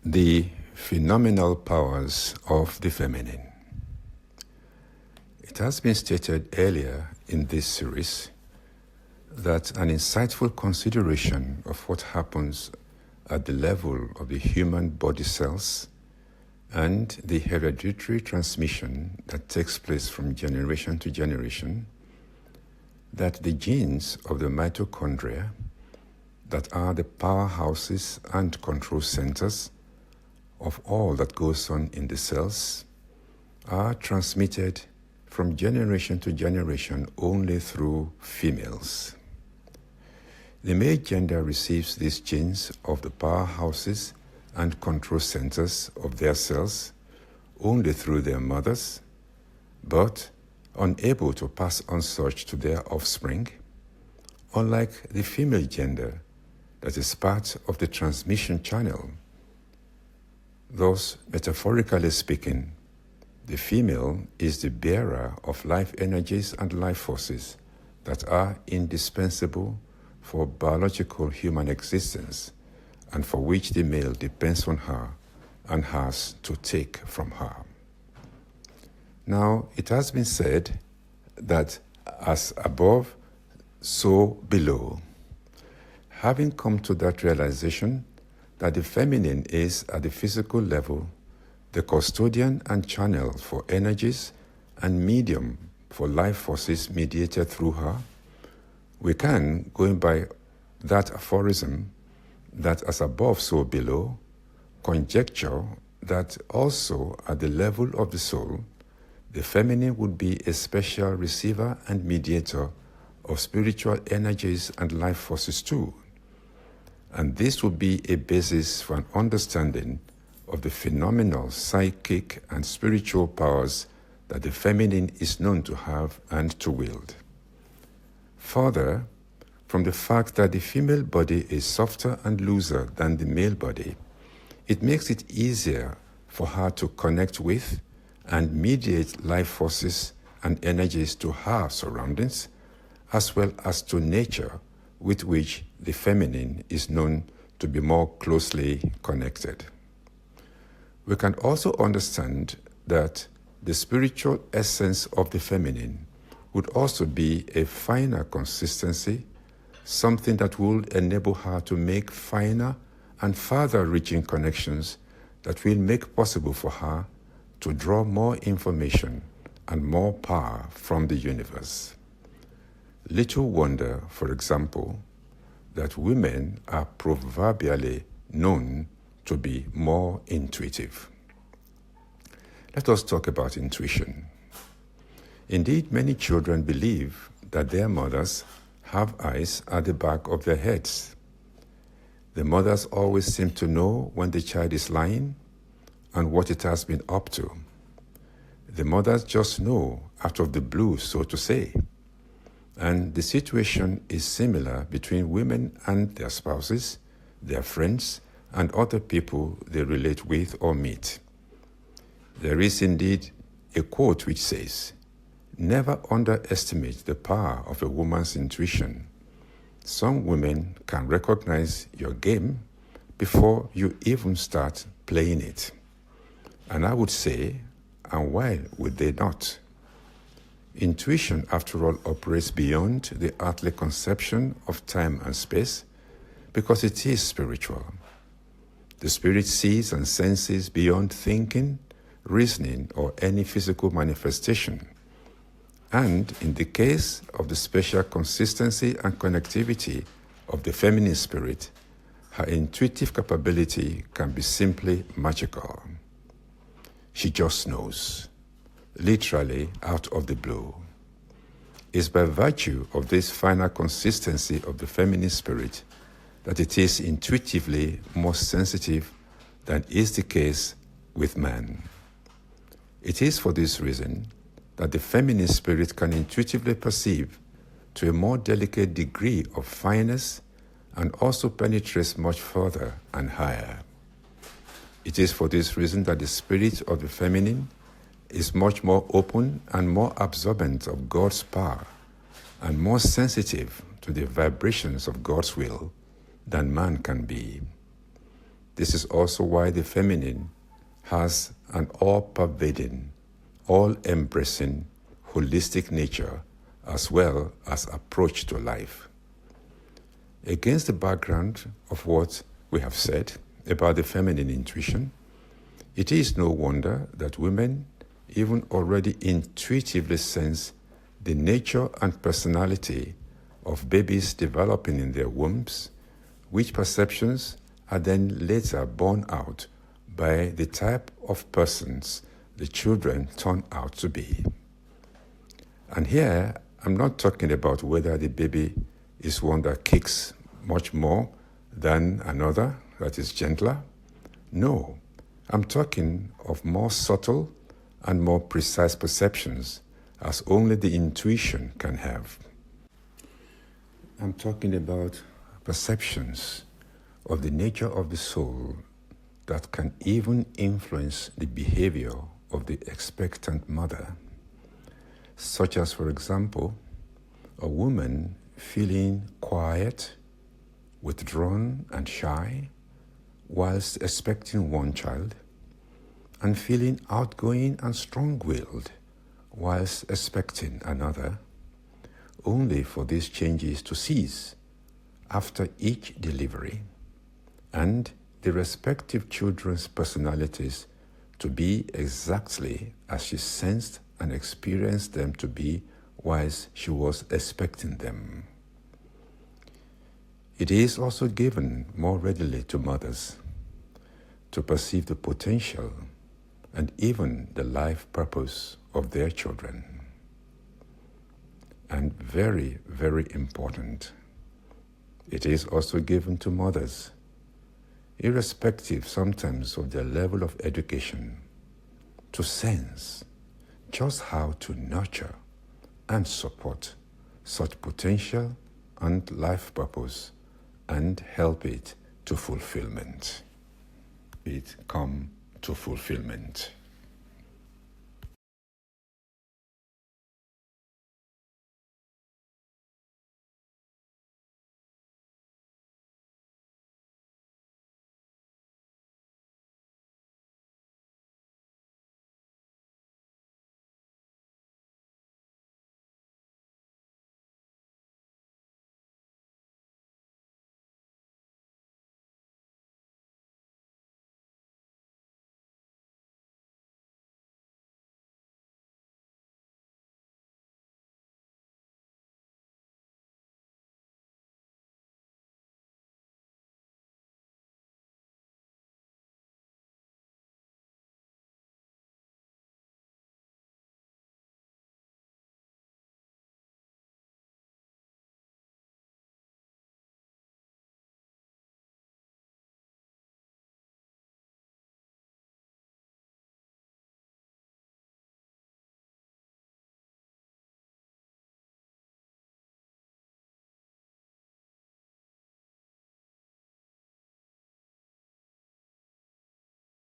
The phenomenal powers of the feminine. It has been stated earlier in this series that an insightful consideration of what happens at the level of the human body cells and the hereditary transmission that takes place from generation to generation, that the genes of the mitochondria, that are the powerhouses and control centers of all that goes on in the cells, are transmitted from generation to generation only through females. The male gender receives these genes of the powerhouses and control centers of their cells only through their mothers, but unable to pass on such to their offspring, unlike the female gender that is part of the transmission channel. Thus, metaphorically speaking, the female is the bearer of life energies and life forces that are indispensable for biological human existence and for which the male depends on her and has to take from her. Now, it has been said that as above, so below. Having come to that realization that the feminine is, at the physical level, the custodian and channel for energies and medium for life forces mediated through her, we can, going by that aphorism, that as above, so below, conjecture that also at the level of the soul, the feminine would be a special receiver and mediator of spiritual energies and life forces too. And this would be a basis for an understanding of the phenomenal psychic and spiritual powers that the feminine is known to have and to wield. Further, from the fact that the female body is softer and looser than the male body, it makes it easier for her to connect with and mediate life forces and energies to her surroundings, as well as to nature, with which the feminine is known to be more closely connected. We can also understand that the spiritual essence of the feminine would also be a finer consistency, something that will enable her to make finer and further reaching connections that will make possible for her to draw more information and more power from the universe. Little wonder, for example, that women are proverbially known to be more intuitive. Let us talk about intuition. Indeed, many children believe that their mothers have eyes at the back of their heads. The mothers always seem to know when the child is lying and what it has been up to. The mothers just know out of the blue, so to say. And the situation is similar between women and their spouses, their friends, and other people they relate with or meet. There is indeed a quote which says, "Never underestimate the power of a woman's intuition. Some women can recognize your game before you even start playing it." And I would say, and why would they not? Intuition, after all, operates beyond the earthly conception of time and space because it is spiritual. The spirit sees and senses beyond thinking, reasoning, or any physical manifestation. And in the case of the special consistency and connectivity of the feminine spirit, her intuitive capability can be simply magical. She just knows, literally out of the blue. It's by virtue of this finer consistency of the feminine spirit that it is intuitively more sensitive than is the case with man. It is for this reason that the feminine spirit can intuitively perceive to a more delicate degree of fineness and also penetrates much further and higher. It is for this reason that the spirit of the feminine is much more open and more absorbent of God's power and more sensitive to the vibrations of God's will than man can be. This is also why the feminine has an all-pervading, all-embracing, holistic nature as well as approach to life. Against the background of what we have said about the feminine intuition, it is no wonder that women even already intuitively sense the nature and personality of babies developing in their wombs, which perceptions are then later borne out by the type of persons the children turn out to be. And here, I'm not talking about whether the baby is one that kicks much more than another, that is gentler. No, I'm talking of more subtle and more precise perceptions as only the intuition can have. I'm talking about perceptions of the nature of the soul that can even influence the behavior of the expectant mother, such as, for example, a woman feeling quiet, withdrawn and shy whilst expecting one child, and feeling outgoing and strong-willed whilst expecting another, only for these changes to cease after each delivery, and the respective children's personalities to be exactly as she sensed and experienced them to be whilst she was expecting them. It is also given more readily to mothers to perceive the potential and even the life purpose of their children. And very, very important, it is also given to mothers, irrespective sometimes of their level of education, to sense just how to nurture and support such potential and life purpose and help it to fulfillment. It come to fulfillment.